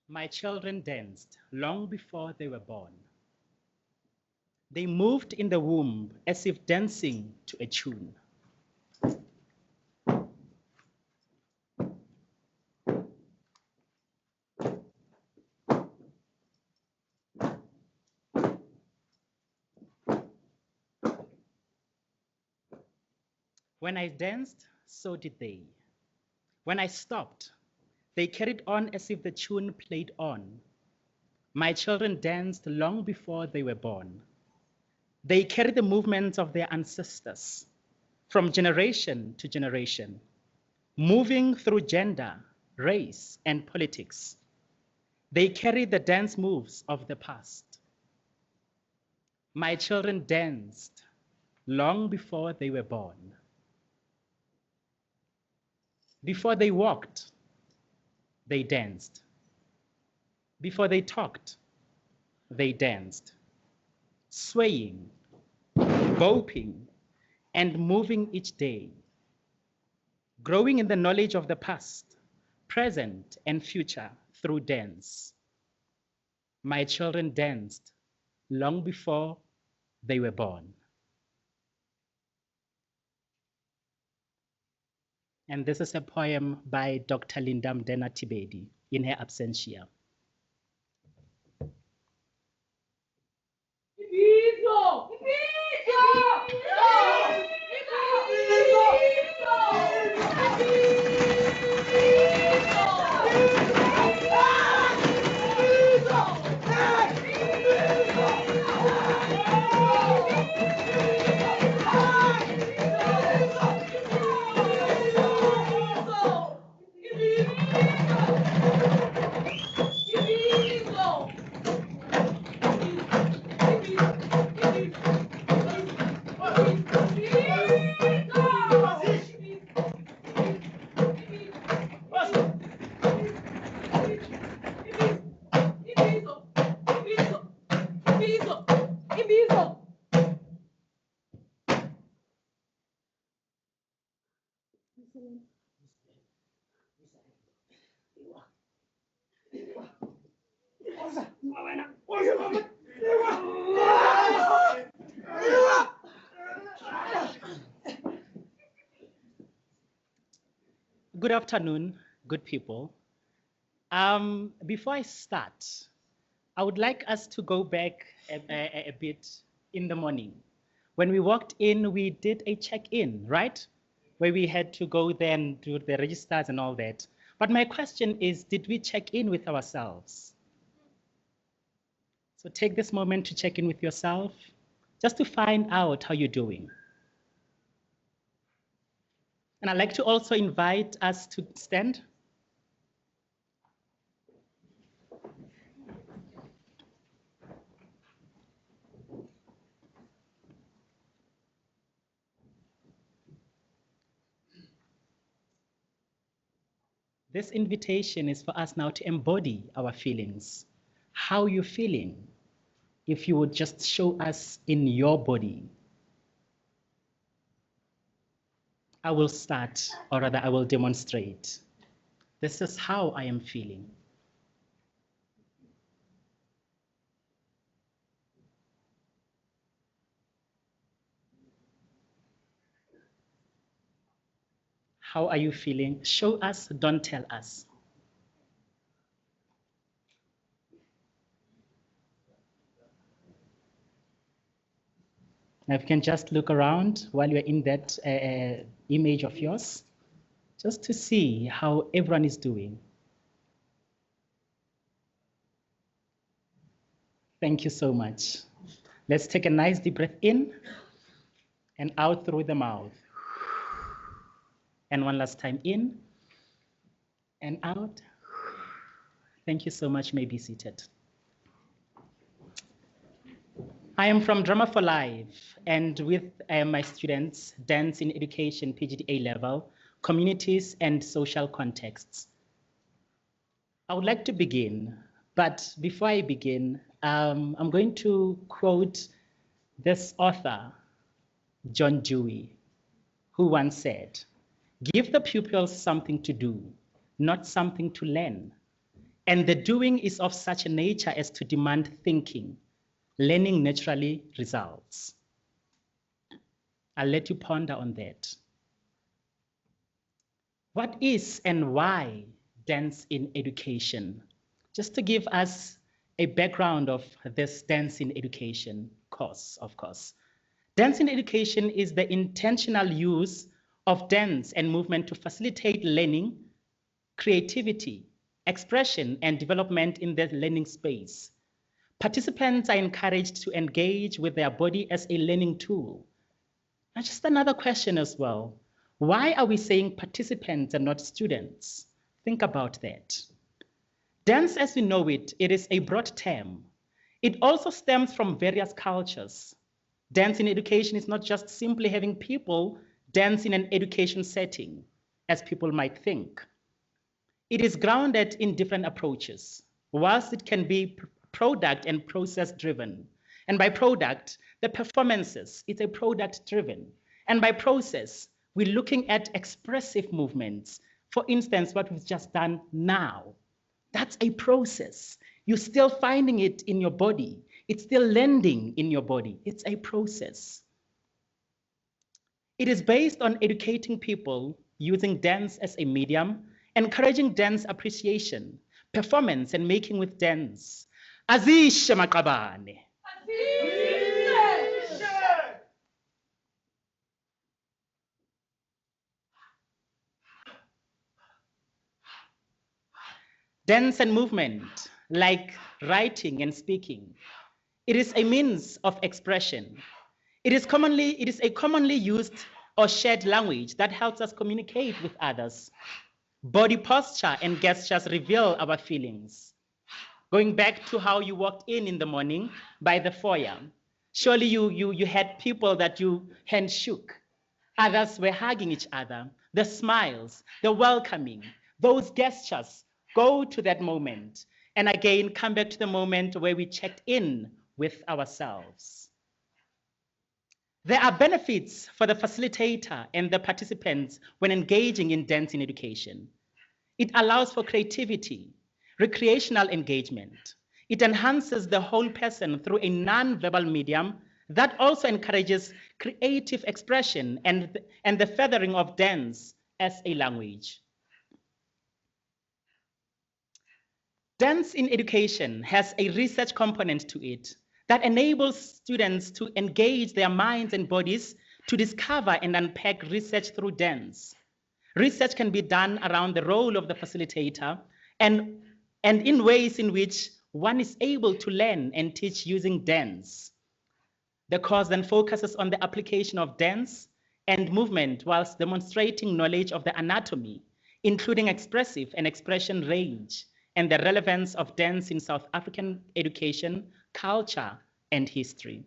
My children danced long before they were born. They moved in the womb as if dancing to a tune. When I danced, so did they. When I stopped, they carried on as if the tune played on. My children danced long before they were born. They carried the movements of their ancestors from generation to generation, moving through gender, race, and politics. They carry the dance moves of the past. My children danced long before they were born. Before they walked, they danced. Before they talked, they danced, swaying, bopping, and moving each day, growing in the knowledge of the past, present, and future through dance. My children danced long before they were born. And this is a poem by Dr. Linda Mdena Tibedi in her absentia. Good afternoon, good people. Before I start, I would like us to go back a bit in the morning. When we walked in, we did a check-in, right? Where we had to go there and do the registers and all that. But my question is, did we check in with ourselves? So take this moment to check in with yourself, just to find out how you're doing. And I'd like to also invite us to stand. This invitation is for us now to embody our feelings. How you're feeling, if you would just show us in your body. I will start, or rather I will demonstrate. This is how I am feeling. How are you feeling? Show us, don't tell us. Now, if you can just look around while you're in that image of yours, just to see how everyone is doing. Thank you so much. Let's take a nice deep breath in and out through the mouth. And one last time, in and out. Thank you so much. You may be seated. I am from Drama for Life, and with my students, Dance in Education, PGDA level, Communities and Social Contexts. I would like to begin, but before I begin, I'm going to quote this author, John Dewey, who once said, "Give the pupils something to do, not something to learn. and the doing is of such a nature as to demand thinking. Learning naturally results. I'll let you ponder on that. What is and why dance in education? Just to give us a background of this dance in education course, of course. Dance in education is the intentional use of dance and movement to facilitate learning, creativity, expression, and development in the learning space. Participants are encouraged to engage with their body as a learning tool. And just another question as well. Why are we saying participants and not students? Think about that. Dance as we know it, it is a broad term. It also stems from various cultures. Dance in education is not just simply having people dance in an education setting, as people might think. It is grounded in different approaches. Whilst it can be product and process driven, and by product, the performances, it's a product driven. And by process, we're looking at expressive movements. For instance, what we've just done now, that's a process. You're still finding it in your body. It's still landing in your body. It's a process. It is based on educating people using dance as a medium, encouraging dance appreciation, performance, and making with dance. Azishe Maqabane. Dance and movement, like writing and speaking, it is a means of expression. It is a commonly used or shared language that helps us communicate with others. Body posture and gestures reveal our feelings. Going back to how you walked in the morning by the foyer, surely you had people that you hand shook. Others were hugging each other. The smiles, the welcoming, those gestures, go to that moment, and again, come back to the moment where we checked in with ourselves. There are benefits for the facilitator and the participants when engaging in dance in education. It allows for creativity, recreational engagement. It enhances the whole person through a non-verbal medium that also encourages creative expression and the feathering of dance as a language. Dance in education has a research component to it that enables students to engage their minds and bodies to discover and unpack research through dance. Research can be done around the role of the facilitator and in ways in which one is able to learn and teach using dance. The course then focuses on the application of dance and movement whilst demonstrating knowledge of the anatomy, including expressive and expression range, and the relevance of dance in South African education, culture, and history.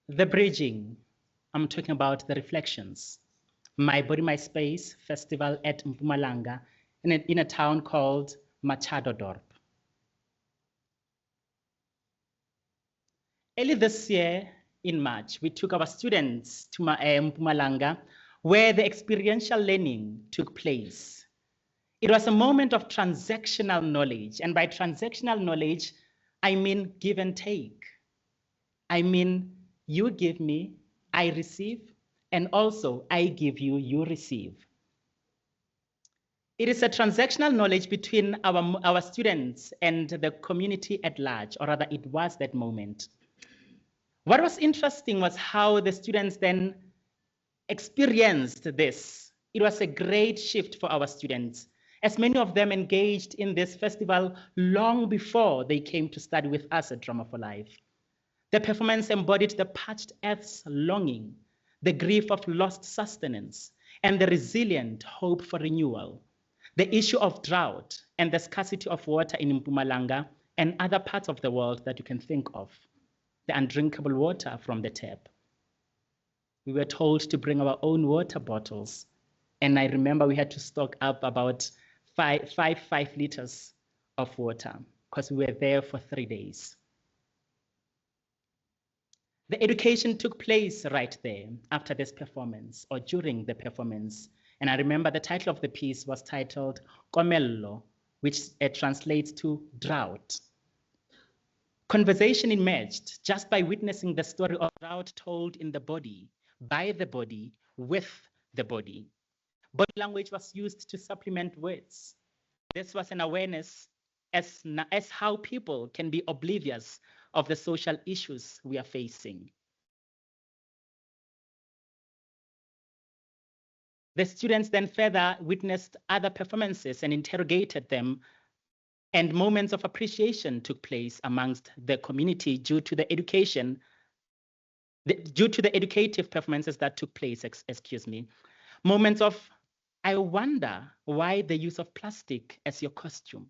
The bridging, I'm talking about the reflections. My Body, My Space festival at Mpumalanga in a town called Machado Dorp. Early this year in March, we took our students to Mpumalanga where the experiential learning took place. It was a moment of transactional knowledge, and by transactional knowledge, I mean give and take. I mean you give me, I receive, and also I give you, you receive. It is a transactional knowledge between our students and the community at large, or rather it was that moment. What was interesting was how the students then experienced this. It was a great shift for our students, as many of them engaged in this festival long before they came to study with us at Drama for Life. The performance embodied the parched earth's longing, the grief of lost sustenance, and the resilient hope for renewal. The issue of drought and the scarcity of water in Mpumalanga and other parts of the world that you can think of, the undrinkable water from the tap. we were told to bring our own water bottles. And I remember we had to stock up about five liters of water because we were there for 3 days. The education took place right there after this performance or during the performance. And I remember the title of the piece was titled Komello, which translates to drought. Conversation emerged just by witnessing the story of drought told in the body, by the body, with the body. Body language was used to supplement words. This was an awareness as how people can be oblivious of the social issues we are facing. The students then further witnessed other performances and interrogated them, and moments of appreciation took place amongst the community due to the education, due to the educative performances that took place, excuse me. Moments of, I wonder why the use of plastic as your costume.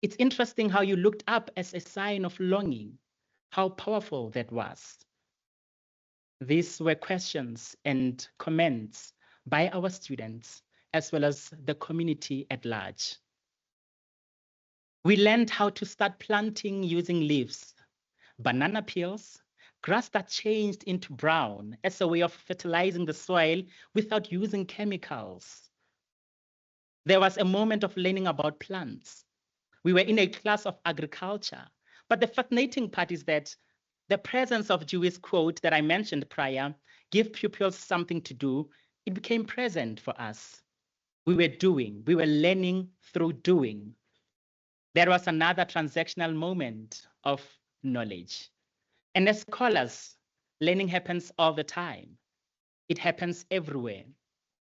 It's interesting how you looked up as a sign of longing, how powerful that was. These were questions and comments by our students, as well as the community at large. We learned how to start planting using leaves, banana peels, grass that changed into brown as a way of fertilizing the soil without using chemicals. There was a moment of learning about plants. We were in a class of agriculture, but the fascinating part is that the presence of Jewish quote that I mentioned prior, give pupils something to do, it became present for us. We were learning through doing. There was another transactional moment of knowledge. And as scholars, learning happens all the time. It happens everywhere.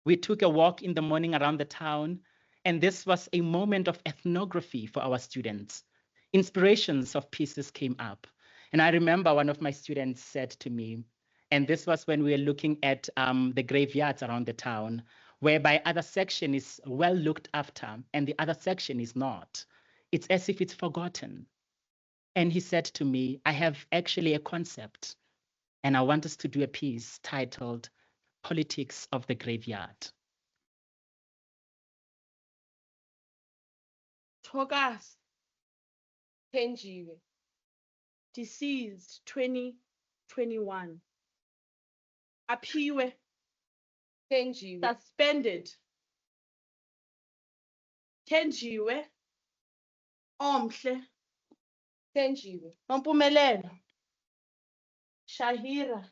We took a walk in the morning around the town, and this was a moment of ethnography for our students. Inspirations of pieces came up. And I remember one of my students said to me, and this was when we were looking at the graveyards around the town, whereby other section is well looked after and the other section is not. It's as if it's forgotten. And he said to me, I have actually a concept, and I want us to do a piece titled Politics of the Graveyard. Togas, Tenjiwe, deceased 2021. Apiwe, Tenjiwe, suspended. Tenjiwe, Omhle, Tenjiwe, Nompumelelo, Shahira,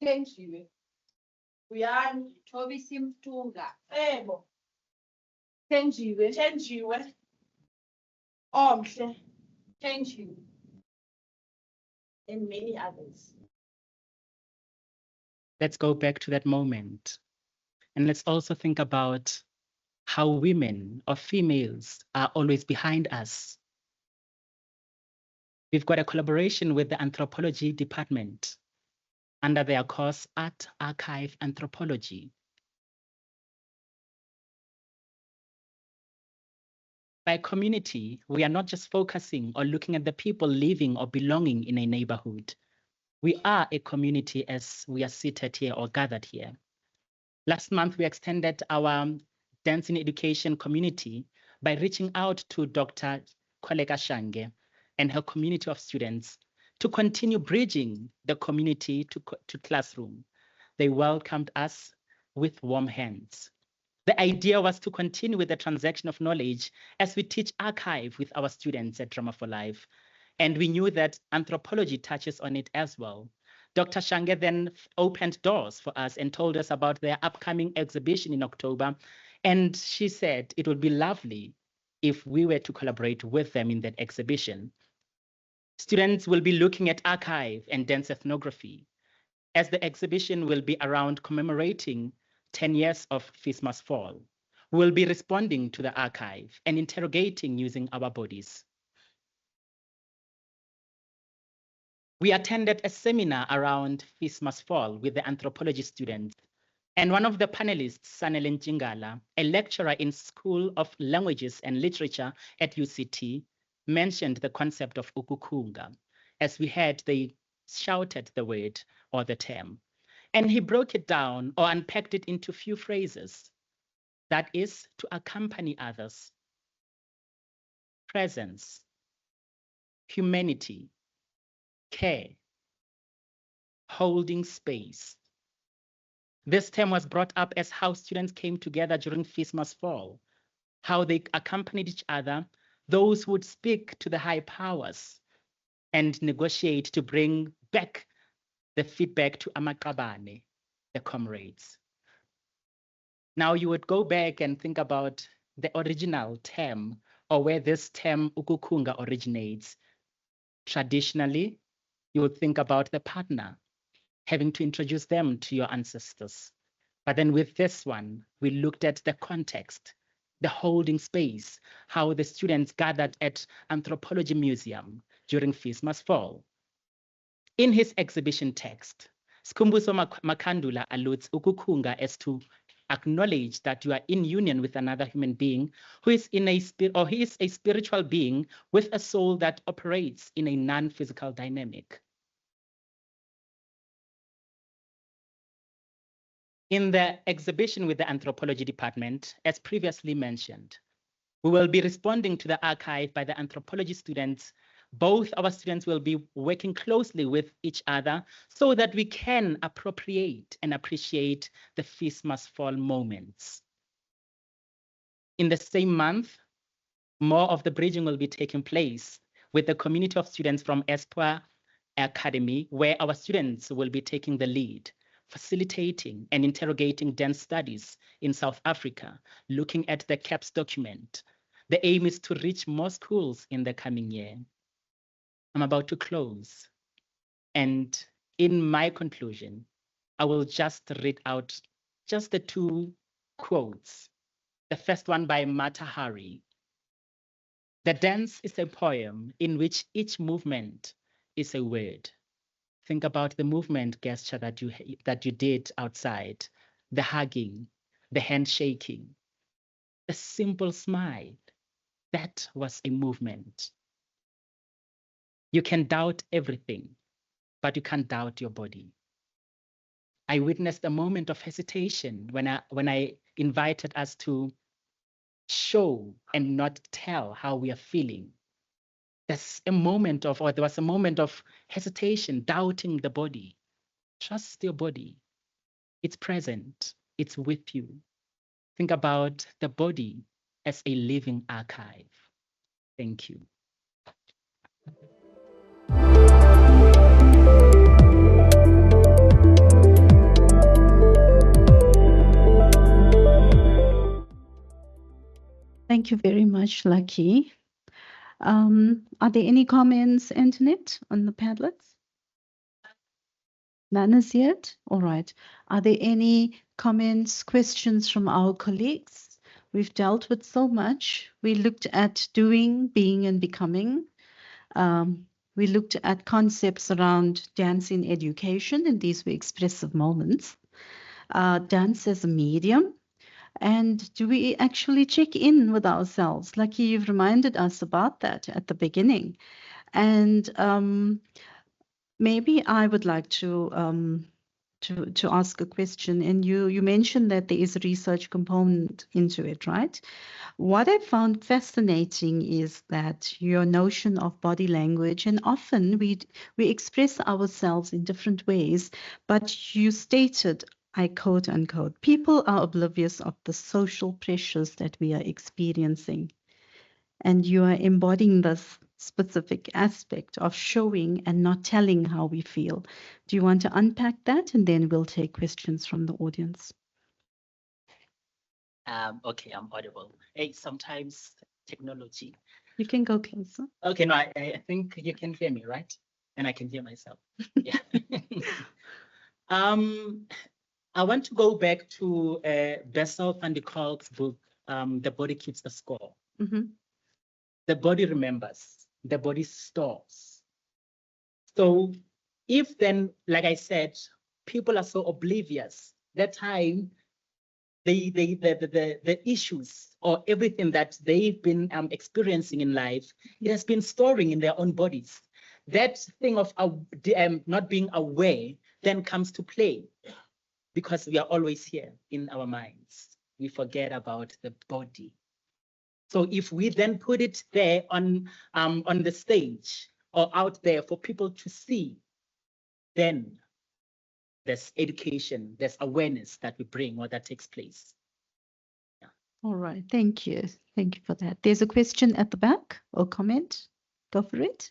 Tenjiwe, Uyani, Thobisi Mtunga, Ebo, Tenjiwe, Omhle, Tenjiwe, and many others. Let's go back to that moment. And let's also think about how women or females are always behind us. We've got a collaboration with the anthropology department under their course Art Archive Anthropology. By community, we are not just focusing or looking at the people living or belonging in a neighborhood. We are a community as we are seated here or gathered here. Last month, we extended our dance in education community by reaching out to Dr. Koleka Shange and her community of students to continue bridging the community to classroom. They welcomed us with warm hands. The idea was to continue with the transaction of knowledge as we teach archive with our students at Drama for Life. And we knew that anthropology touches on it as well. Dr. Shange then opened doors for us and told us about their upcoming exhibition in October. And she said it would be lovely if we were to collaborate with them in that exhibition. Students will be looking at archive and dance ethnography, as the exhibition will be around commemorating 10 years of Feast Must Fall. We'll be responding to the archive and interrogating using our bodies. We attended a seminar around Feast Must Fall with the anthropology students. And one of the panelists, Sanelen Jingala, a lecturer in School of Languages and Literature at UCT, mentioned the concept of ukukunga. As we heard, they shouted the word or the term. And he broke it down or unpacked it into few phrases. That is, to accompany others, presence, humanity, care, holding space. This term was brought up as how students came together during Feast Must Fall, how they accompanied each other, those who would speak to the high powers and negotiate to bring back the feedback to Amakabane, the comrades. Now you would go back and think about the original term or where this term ukukunga originates. Traditionally, you would think about the partner, having to introduce them to your ancestors. But then with this one, we looked at the context, the holding space, how the students gathered at Anthropology Museum during Feast Must Fall. In his exhibition text, Skhumbuso Makandula alludes ukukunga as to acknowledge that you are in union with another human being who is in a he is a spiritual being with a soul that operates in a non-physical dynamic. In the exhibition with the anthropology department, as previously mentioned, we will be responding to the archive by the anthropology students. Both our students will be working closely with each other so that we can appropriate and appreciate the Feast Must Fall moments. In the same month, more of the bridging will be taking place with the community of students from Espoir Academy, where our students will be taking the lead, facilitating and interrogating dance studies in South Africa, looking at the CAPS document. The aim is to reach more schools in the coming year. I'm about to close. And in my conclusion, I will just read out just the two quotes. The first one by Mata Hari. The dance is a poem in which each movement is a word. Think about the movement gesture that you did outside, the hugging, the handshaking, the simple smile. That was a movement. You can doubt everything, but you can't doubt your body. I witnessed a moment of hesitation when I invited us to show and not tell how we are feeling. There was a moment of hesitation, doubting the body. Trust your body. It's present. It's with you. Think about the body as a living archive. Thank you. Thank you very much, Lucky. Are there any comments, Antoinette, on the Padlets? None as yet? All right. Are there any comments, questions from our colleagues? We've dealt with so much. We looked at doing, being, and becoming. We looked at concepts around dance in education, and these were expressive moments. Dance as a medium. And do we actually check in with ourselves? Lucky, you've reminded us about that at the beginning. And maybe I would like to ask a question. And you mentioned that there is a research component into it, right? What I found fascinating is that your notion of body language, and often we express ourselves in different ways, but you stated, I quote unquote, people are oblivious of the social pressures that we are experiencing. And you are embodying this specific aspect of showing and not telling how we feel. Do you want to unpack that? And then we'll take questions from the audience. Okay, I'm audible. Hey, sometimes technology. You can go closer. Okay, no, I think you can hear me, right? And I can hear myself. Yeah. I want to go back to Bessel van der Kolk's book, The Body Keeps the Score. Mm-hmm. The body remembers, the body stores. So if then, like I said, people are so oblivious, that time, the issues or everything that they've been experiencing in life, it has been storing in their own bodies. That thing of not being aware then comes to play. because we are always here in our minds. We forget about the body. So if we then put it there on the stage or out there for people to see, then there's education, there's awareness that we bring or that takes place. All right. Thank you. Thank you for that. There's a question at the back or comment. Go for it.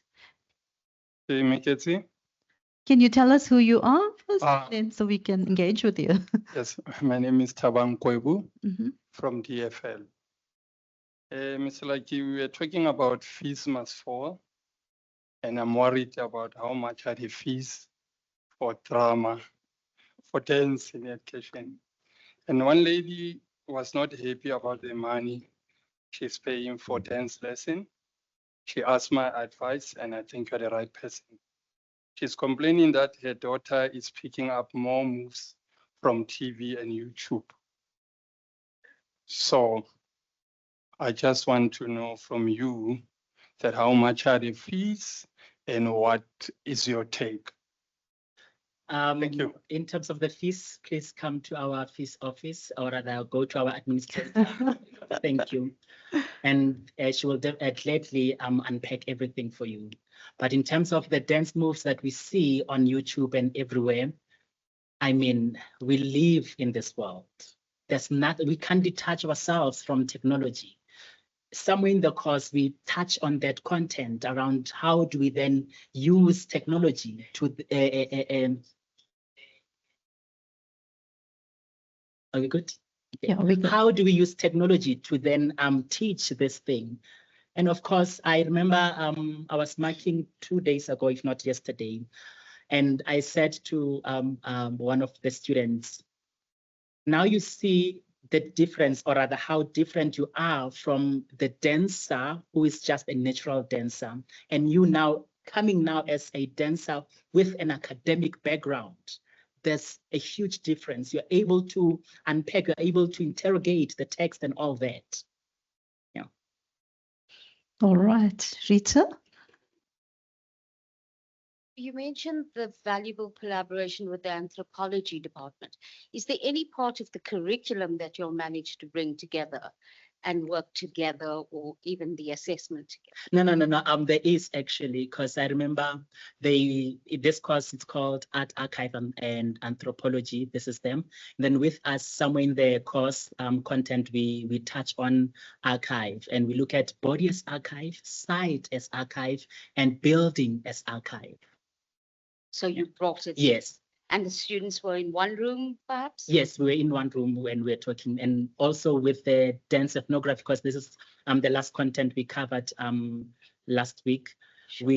Hey, Moeketsi. Can you tell us who you are first, Ah. then so we can engage with you? Yes, my name is Tabang Kwebu Mhm. from DFL. Mr. Lucky, we were talking about fees must fall, and I'm worried about how much are the fees for drama, for dance in education. And one lady was not happy about the money she's paying for dance lesson. She asked my advice, and I think you're the right person. She's complaining that her daughter is picking up more moves from TV and YouTube. So I just want to know from you that how much are the fees and what is your take? Thank you. In terms of the fees, please come to our fees office or rather go to our administrator. Thank you. And she will gladly unpack everything for you. But in terms of the dance moves that we see on YouTube and everywhere, I mean, we live in this world. We can't detach ourselves from technology. Somewhere in the course, we touch on that content around how do we then use technology to are we good? Yeah, we good. How do we use technology to then teach this thing? And of course, I remember I was marking 2 days ago, if not yesterday, and I said to one of the students, now you see the difference, or rather how different you are from the dancer who is just a natural dancer, and you now coming now as a dancer with an academic background. There's a huge difference. You're able to unpack, you're able to interrogate the text and all that. Yeah. All right, Rita. You mentioned the valuable collaboration with the anthropology department. Is there any part of the curriculum that you'll manage to bring together and work together, or even the assessment together? No. There is actually, because I remember this course is called Art Archive and Anthropology. This is them. Then with us, somewhere in the course content, we touch on archive and we look at body as archive, site as archive, and building as archive. So you brought it. Yes. And the students were in one room, perhaps? Yes, we were in one room when we were talking, and also with the dance ethnography, because this is the last content we covered last week. Sure.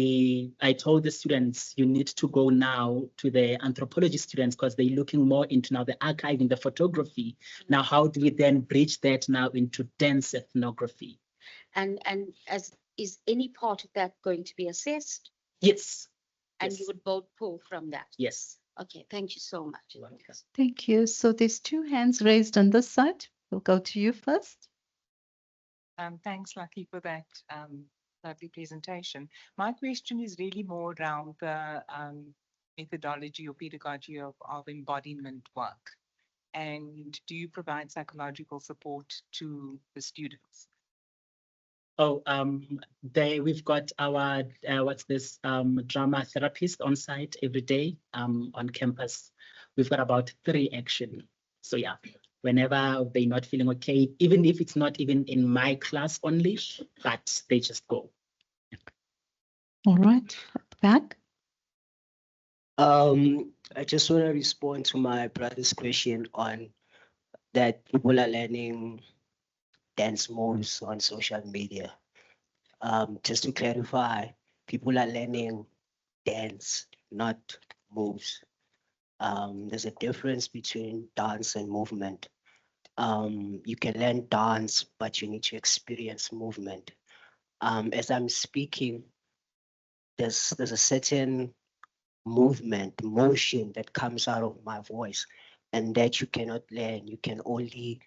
I told the students, you need to go now to the anthropology students because they're looking more into now the archiving, the photography. Now, how do we then bridge that now into dance ethnography? And is any part of that going to be assessed? Yes. And Yes. you would both pull from that? Yes. Okay, thank you so much. You're welcome. Thank you. So there's 2 hands raised on this side. We'll go to you first. Thanks, Lucky, for that lovely presentation. My question is really more around the methodology or pedagogy of embodiment work. And do you provide psychological support to the students? Oh, we've got our drama therapist on site every day on campus. We've got about 3 actually. So yeah, whenever they're not feeling okay, even if it's not even in my class only, but they just go. All right, back. I just want to respond to my brother's question on that people are learning dance moves on social media. Just to clarify, people are learning dance, not moves. There's a difference between dance and movement. You can learn dance, but you need to experience movement. As I'm speaking, there's a certain movement, motion that comes out of my voice, and that you cannot learn. You can only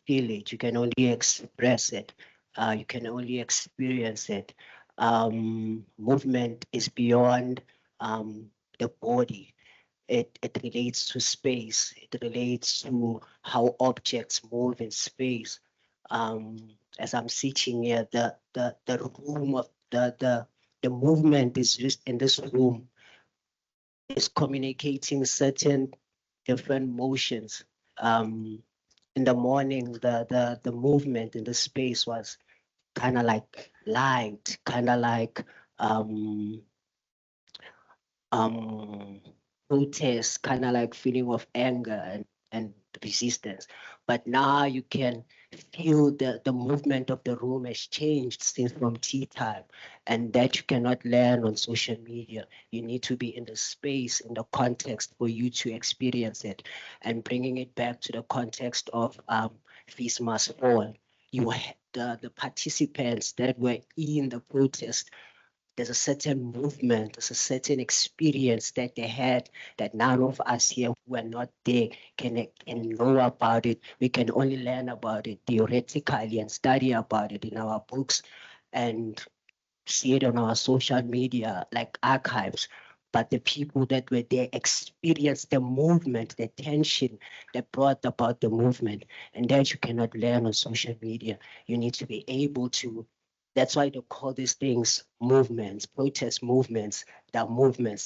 feel it. You can only express it. You can only experience it. Movement is beyond the body. it relates to space. It relates to how objects move in space. As I'm sitting here, the room of the movement is just in this room is communicating certain different motions. In the morning, the movement in the space was kind of like light, kind of like um protest, kind of like feeling of anger and resistance. But now you can feel the movement of the room has changed since from tea time, and that you cannot learn on social media. You need to be in the space, in the context for you to experience it. And bringing it back to the context of Feast Must Fall, you had the participants that were in the protest, there's a certain movement, there's a certain experience that they had that none of us here who were not there can know about it. We can only learn about it theoretically and study about it in our books and see it on our social media like archives. But the people that were there experienced the movement, the tension that brought about the movement. And that you cannot learn on social media. You need to be able to. That's why they call these things movements, protest movements, they're motions,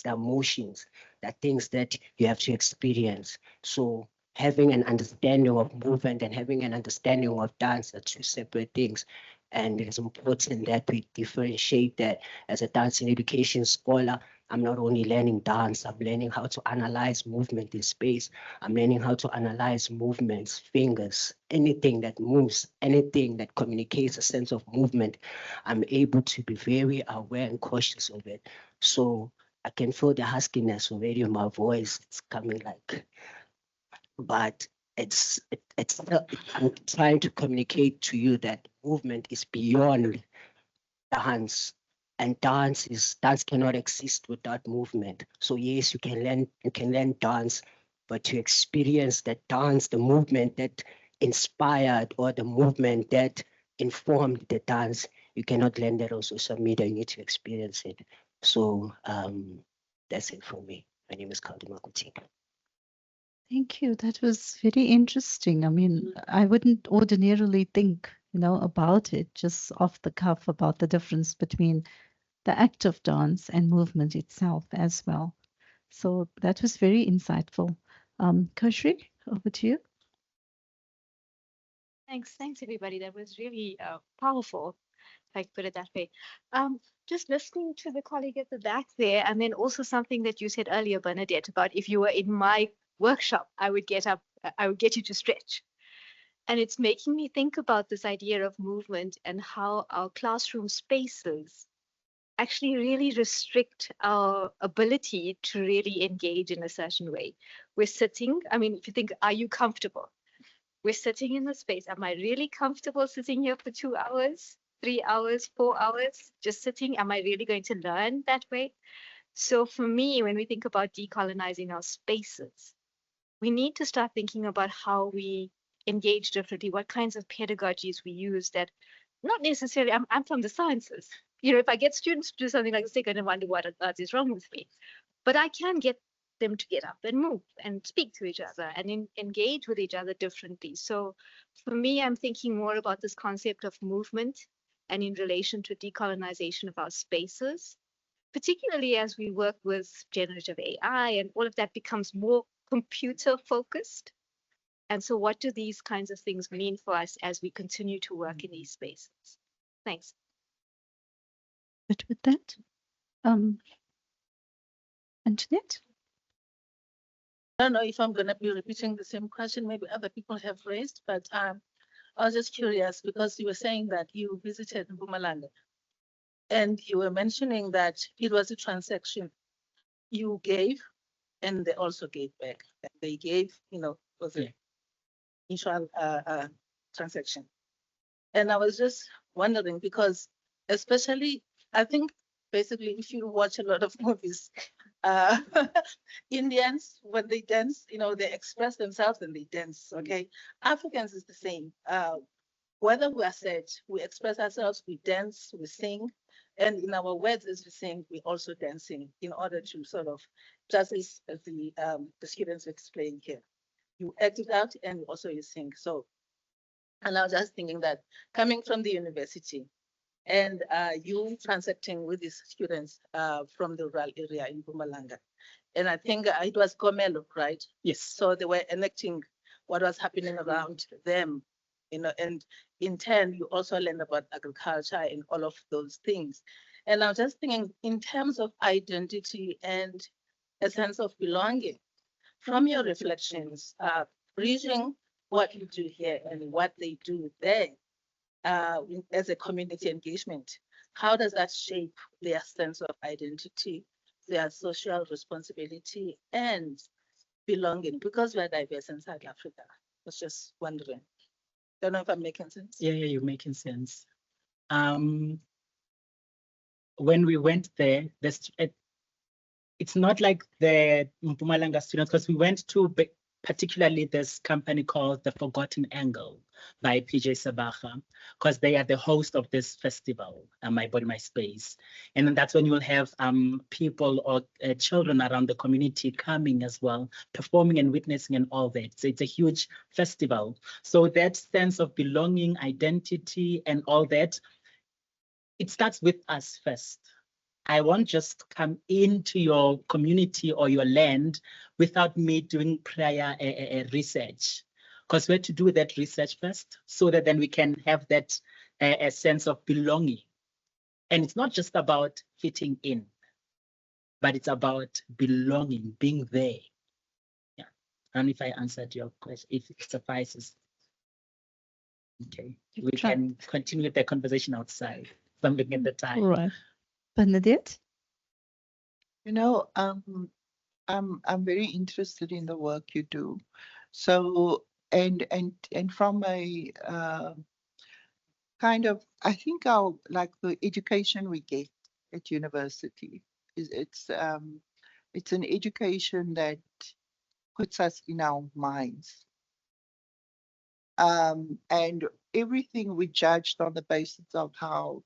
they're things that you have to experience. So having an understanding of movement and having an understanding of dance are two separate things. And it is important that we differentiate that. As a dance and education scholar, I'm not only learning dance, I'm learning how to analyze movement in space. I'm learning how to analyze movements, fingers, anything that moves, anything that communicates a sense of movement. I'm able to be very aware and cautious of it. So I can feel the huskiness already in my voice. It's coming like, but I'm trying to communicate to you that movement is beyond dance, and dance cannot exist without movement. So yes, you can learn dance, but to experience that dance, the movement that inspired or the movement that informed the dance, you cannot learn that on social media. You need to experience it. So that's it for me. My name is Kaldi Makuti. Thank you. That was very interesting. I mean, I wouldn't ordinarily think, about it just off the cuff about the difference between the act of dance and movement itself as well. So that was very insightful. Kashri, over to you. Thanks everybody. That was really powerful, if I could put it that way. Just listening to the colleague at the back there, and then also something that you said earlier, Bernadette, about if you were in my workshop, I would get you to stretch. And it's making me think about this idea of movement and how our classroom spaces actually really restrict our ability to really engage in a certain way. We're sitting, I mean, if you think, are you comfortable? We're sitting in the space. Am I really comfortable sitting here for 2 hours, 3 hours, 4 hours, just sitting? Am I really going to learn that way? So for me, when we think about decolonizing our spaces, we need to start thinking about how we engage differently, what kinds of pedagogies we use that not necessarily, I'm from the sciences. If I get students to do something like this, they're going to wonder what on earth is wrong with me. But I can get them to get up and move and speak to each other and engage with each other differently. So for me, I'm thinking more about this concept of movement and in relation to decolonization of our spaces, particularly as we work with generative AI and all of that becomes more computer focused. And so what do these kinds of things mean for us as we continue to work in these spaces? Thanks. But with that, Antoinette? I don't know if I'm going to be repeating the same question maybe other people have raised, but I was just curious because you were saying that you visited Mpumalanga and you were mentioning that it was a transaction you gave and they also gave back. They gave, was a mutual transaction. And I was just wondering because especially, I think basically if you watch a lot of movies, Indians, when they dance, they express themselves and they dance, okay? Africans is the same. Whether we are sad, we express ourselves, we dance, we sing, And in our words, as we sing, we're also dancing in order to sort of, just as the students explained here. You act it out and also you sing. So, and I was just thinking that coming from the university and you transacting with these students from the rural area in Mpumalanga. And I think it was Komelo, right? Yes. So they were enacting what was happening around them, you know, and in turn, you also learn about agriculture and all of those things. And I was just thinking in terms of identity and a sense of belonging, from your reflections, bridging what you do here and what they do there as a community engagement, how does that shape their sense of identity, their social responsibility, and belonging? Because we're diverse in South Africa. I was just wondering. Don't know if I'm making sense. Yeah, you're making sense. When we went there, it's not like the Mpumalanga students, because we went to particularly this company called The Forgotten Angle by PJ Sabaha, because they are the host of this festival, My Body, My Space. And then that's when you'll have people or children around the community coming as well, performing and witnessing and all that. So it's a huge festival. So that sense of belonging, identity, and all that, it starts with us first. I won't just come into your community or your land without me doing prior research, because we have to do that research first so that then we can have that a sense of belonging. And it's not just about fitting in, but it's about belonging, being there. Yeah. I don't know if I answered your question, if it suffices. Okay, we can continue the conversation outside. So I'm looking at the time. All right. Bernadette? You know, I'm very interested in the work you do. So, and from a kind of, I think our, like the education we get at university is it's an education that puts us in our minds. And everything we judged on the basis of how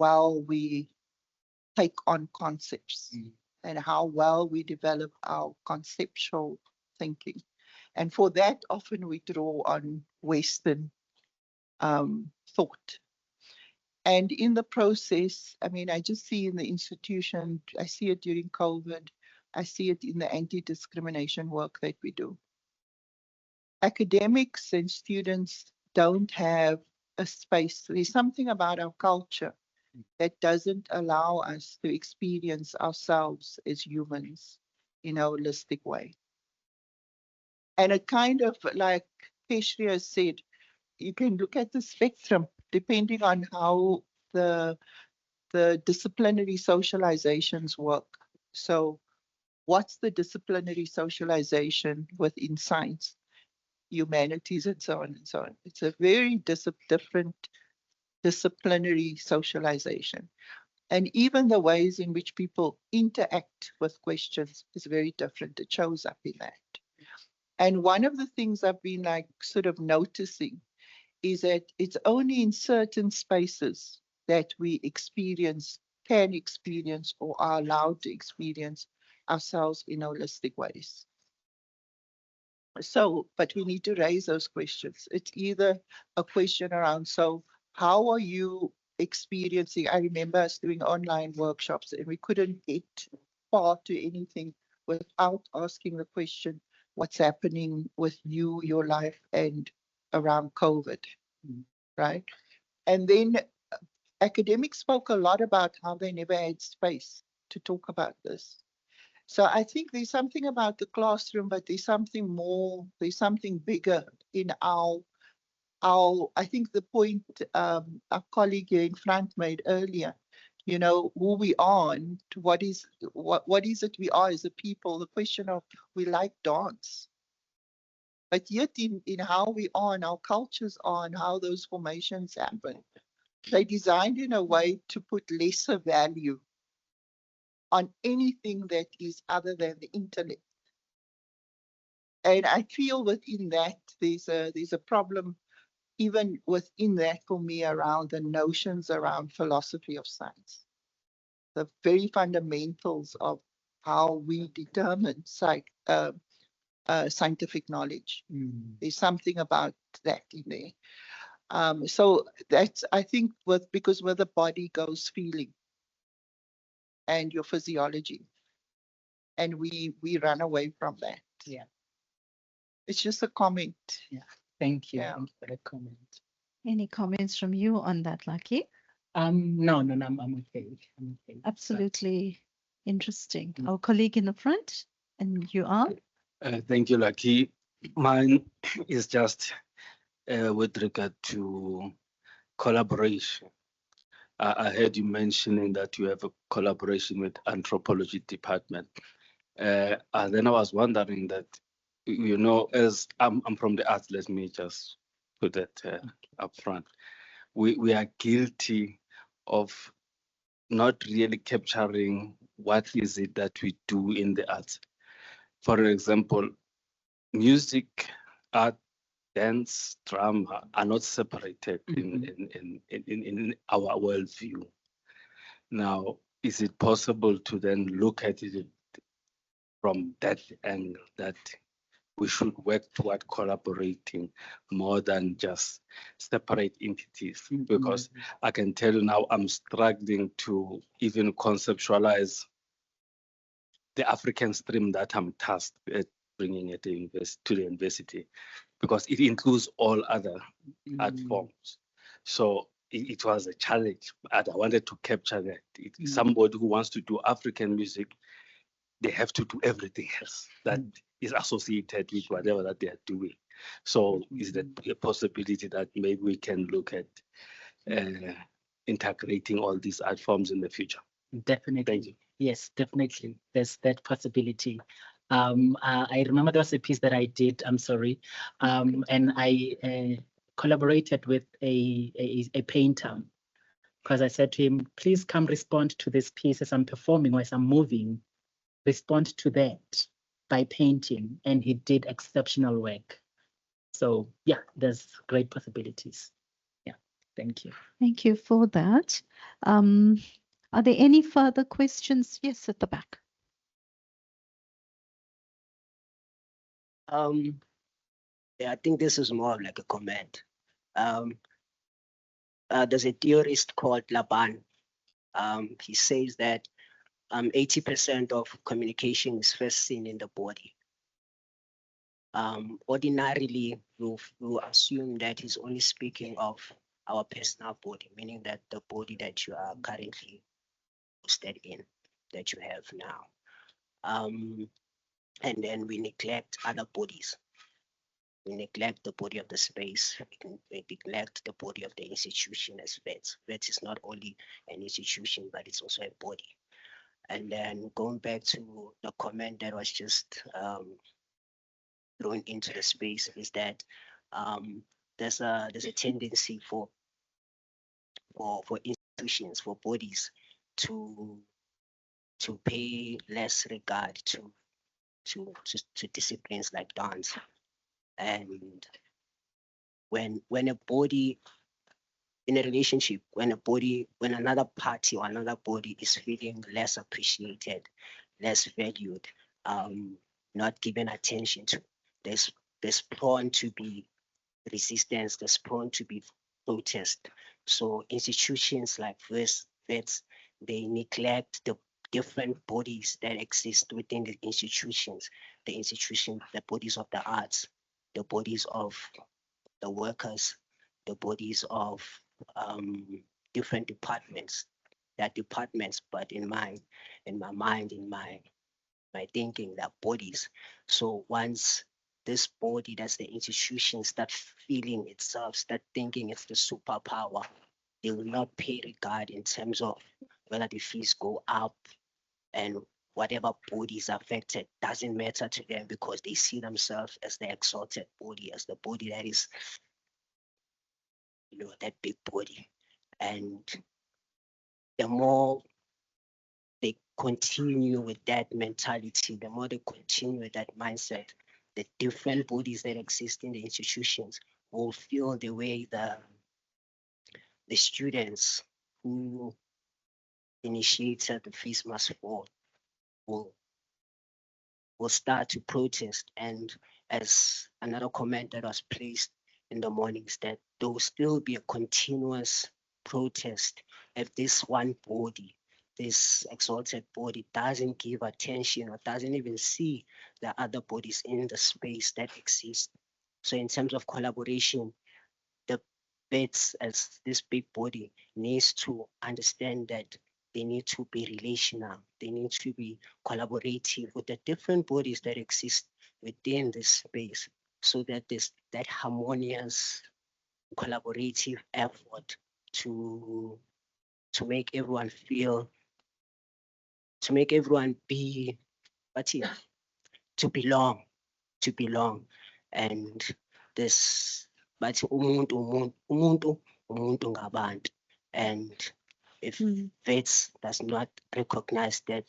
well we take on concepts and how well we develop our conceptual thinking. And for that, often we draw on Western thought. And in the process, I mean, I just see in the institution, I see it during COVID, I see it in the anti-discrimination work that we do. Academics and students don't have a space. There's something about our culture that doesn't allow us to experience ourselves as humans in a holistic way. And it kind of, like Keshria said, you can look at the spectrum depending on how the disciplinary socializations work. So what's the disciplinary socialization within science, humanities, and so on and so on? It's a very different disciplinary socialization. And even the ways in which people interact with questions is very different. It shows up in that. And one of the things I've been like sort of noticing is that it's only in certain spaces that we can experience or are allowed to experience ourselves in holistic ways. So, but we need to raise those questions. It's either a question around, so how are you experiencing? I remember us doing online workshops and we couldn't get far to anything without asking the question, what's happening with you, your life, and around COVID, right? And then academics spoke a lot about how they never had space to talk about this. So I think there's something about the classroom, but there's something more, there's something bigger in our I think the point our colleague here in front made earlier, you know, who we are and what is it we are as a people, the question of we like dance. But yet in how we are and our cultures are and how those formations happen, they designed in a way to put lesser value on anything that is other than the intellect. And I feel within that there's a problem even within that for me around the notions around philosophy of science. the very fundamentals of how we determine scientific knowledge. There's something about that in there. So that's, I think, because where the body goes feeling and your physiology, and we run away from that. Yeah. It's just a comment. Yeah. Thank you. Yeah. Thank you for that comment. Any comments from you on that, Lucky? No, I'm okay. I'm okay. Absolutely interesting. Our colleague in the front, and you are? Thank you, Lucky. Mine is just with regard to collaboration. I heard you mentioning that you have a collaboration with anthropology department. Then I was wondering that, you know, as I'm from the arts, let me just put that up front. We are guilty of not really capturing what is it that we do in the arts. For example, music, art, dance, drama are not separated in our worldview. Now, is it possible to then look at it from that angle, that we should work toward collaborating more than just separate entities? Because I can tell you now, I'm struggling to even conceptualize the African stream that I'm tasked at bringing it to the university, because it includes all other art forms. So it was a challenge, but I wanted to capture that. Somebody who wants to do African music, they have to do everything else that is associated with whatever that they are doing. So is that a possibility that maybe we can look at integrating all these art forms in the future? Definitely. Thank you. Yes, definitely. There's that possibility. I remember there was a piece that I did, I'm sorry, and I collaborated with a painter, because I said to him, please come respond to this piece as I'm performing or as I'm moving, respond to that by painting. And he did exceptional work. So yeah, there's great possibilities. Yeah, thank you. Thank you for that. Are there any further questions? Yes, at the back. Yeah, I think this is more of like a comment. There's a theorist called Laban. He says that 80% of communication is first seen in the body. Ordinarily, we'll assume that he's only speaking of our personal body, meaning that the body that you are currently posted in, that you have now. And then we neglect other bodies. We neglect the body of the space. We neglect the body of the institution as vets. Vets is not only an institution, but it's also a body. And then going back to the comment that was just thrown into the space, is that there's a tendency for institutions, for bodies to pay less regard to disciplines like dance. And when a body in a relationship, when another party or another body is feeling less appreciated, less valued, not given attention to, there's prone to be resistance, there's prone to be protest. So institutions like vets, they neglect the different bodies that exist within the institutions, the bodies of the arts, the bodies of the workers, the bodies of different departments. That departments, but in my mind, in my thinking, that bodies. So once this body, that's the institution, start feeling itself, start thinking it's the superpower, they will not pay regard in terms of whether the fees go up, and whatever body is affected doesn't matter to them, because they see themselves as the exalted body, as the body that is, that big body. And the more they continue with that mentality, the more they continue with that mindset, the different bodies that exist in the institutions will feel the way the students who initiated the Fees Must Fall will start to protest. And as another comment that was placed in the morning is that there will still be a continuous protest if this one body, this exalted body, doesn't give attention or doesn't even see the other bodies in the space that exist. So in terms of collaboration, the vets as this big body needs to understand that they need to be relational. They need to be collaborative with the different bodies that exist within this space so that there's that harmonious collaborative effort to make everyone feel, to make everyone be, but yeah, to belong. And this, but umuntu ngabantu. And if vets does not recognize that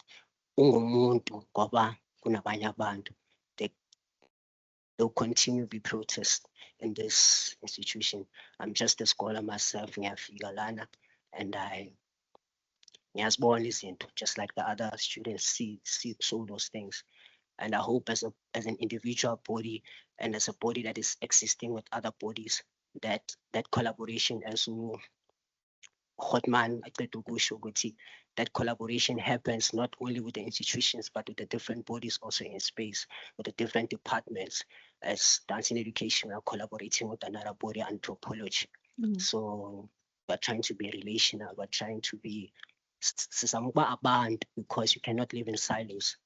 ungumuntu ngoba kunabanye abantu, they'll continue to be protests in this institution. I'm just a scholar myself, ngiyafika lana, and ngiyazibona izinto just like the other students see those things. And I hope as an individual body and as a body that is existing with other bodies, that collaboration, as Hotman, that collaboration happens not only with the institutions, but with the different bodies also in space, with the different departments. As dancing education, we are collaborating with another body, anthropology. So we're trying to be relational, we're trying to be a band, because you cannot live in silos.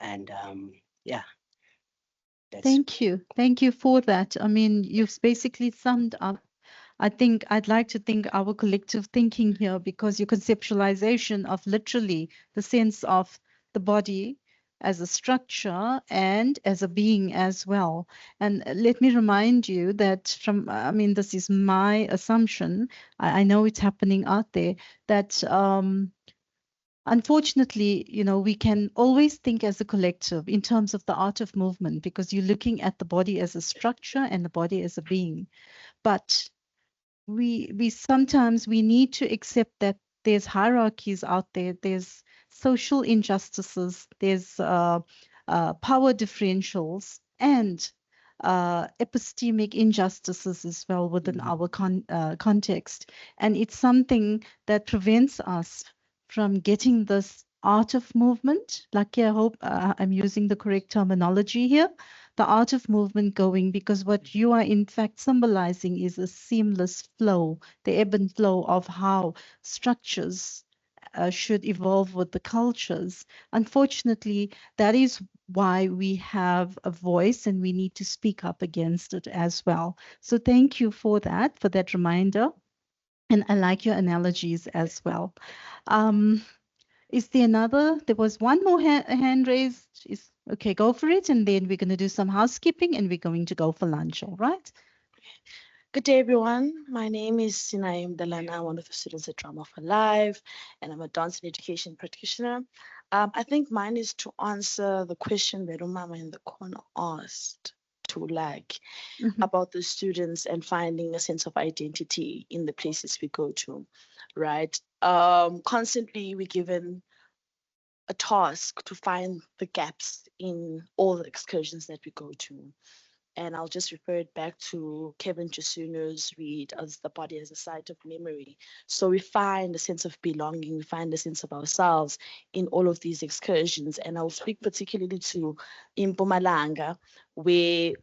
And yeah. Thank you for that. I mean, you've basically summed up, I think I'd like to think our collective thinking here, because your conceptualization of literally the sense of the body as a structure and as a being as well. And let me remind you that this is my assumption. I know it's happening out there, that unfortunately, we can always think as a collective in terms of the art of movement, because you're looking at the body as a structure and the body as a being. But we sometimes need to accept that there's hierarchies out there, there's social injustices, there's power differentials, and epistemic injustices as well within our context. And it's something that prevents us from getting this art of movement, Lucky, I hope I'm using the correct terminology here, the art of movement going, because what you are in fact symbolizing is a seamless flow, the ebb and flow of how structures should evolve with the cultures. Unfortunately, that is why we have a voice and we need to speak up against it as well. So thank you for that reminder. And I like your analogies as well. Is there another? There was one more hand raised. Okay, go for it. And then we're going to do some housekeeping and we're going to go for lunch, all right? Good day, everyone. My name is Sinayim Dalana, one of the students at Drama for Life, and I'm a dance and education practitioner. I think mine is to answer the question that Umama in the corner asked to about the students and finding a sense of identity in the places we go to, right? Constantly we're given a task to find the gaps in all the excursions that we go to. And I'll just refer it back to Kevin Chisuno's read, as the body as a site of memory. So we find a sense of belonging, we find a sense of ourselves in all of these excursions. And I'll speak particularly to in Mpumalanga, where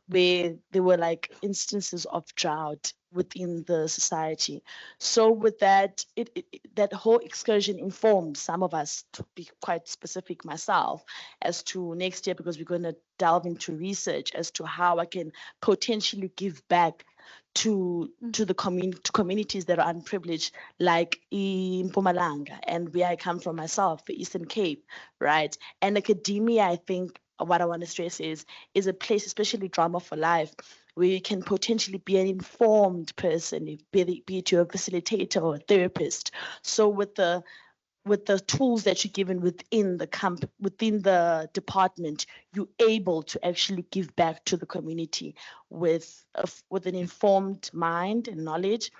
where there were like instances of drought within the society. So with that, that whole excursion informed some of us, to be quite specific myself, as to next year, because we're going to delve into research as to how I can potentially give back to the communities that are unprivileged, like in Mpumalanga, and where I come from myself, the Eastern Cape, right? And academia, I think what I want to stress is a place, especially Drama for Life, where you can potentially be an informed person, be it you're a facilitator or a therapist. So with the tools that you're given within the within the department, you're able to actually give back to the community with an informed mind and knowledge,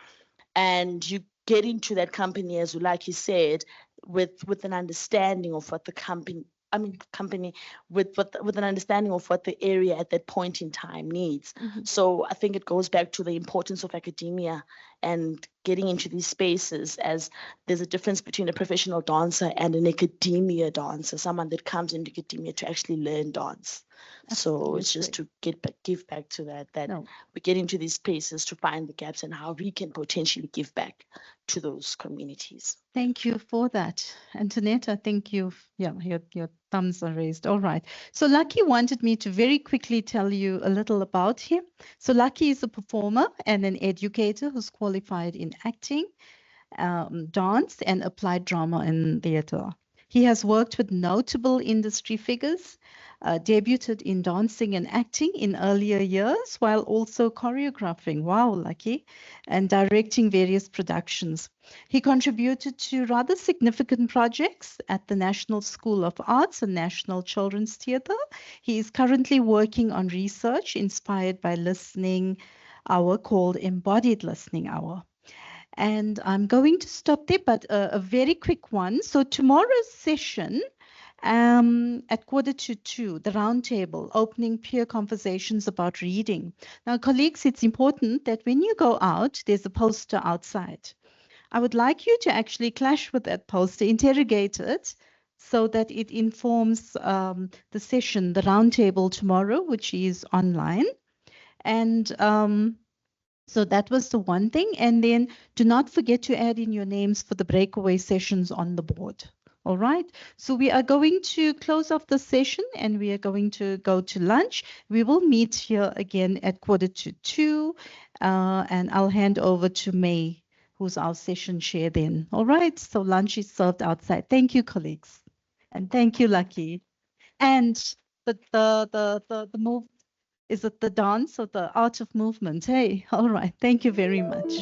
and you get into that company, as like you said, with an understanding of what the company, with an understanding of what the area at that point in time needs. So I think it goes back to the importance of academia and getting into these spaces, as there's a difference between a professional dancer and an academia dancer, someone that comes into academia to actually learn dance. So it's just to give back to that No. we get into these spaces to find the gaps and how we can potentially give back to those communities. Thank you for that. Antoinette, I think your thumbs are raised. All right. So Lucky wanted me to very quickly tell you a little about him. So Lucky is a performer and an educator who's qualified in acting, dance, and applied drama and theater. He has worked with notable industry figures, debuted in dancing and acting in earlier years, while also choreographing, wow, Lucky, and directing various productions. He contributed to rather significant projects at the National School of Arts and National Children's Theatre. He is currently working on research inspired by listening hour called Embodied Listening Hour. And I'm going to stop there, but a very quick one. So tomorrow's session at 1:45, the roundtable, opening peer conversations about reading. Now, colleagues, it's important that when you go out, there's a poster outside. I would like you to actually clash with that poster, interrogate it, so that it informs the session, the roundtable tomorrow, which is online. And so that was the one thing. And then do not forget to add in your names for the breakaway sessions on the board. All right. So we are going to close off the session and we are going to go to lunch. We will meet here again at 1:45. And I'll hand over to May, who's our session chair then. All right. So lunch is served outside. Thank you, colleagues. And thank you, Lucky. And the move. Is it the dance or the art of movement? Hey, all right. Thank you very much.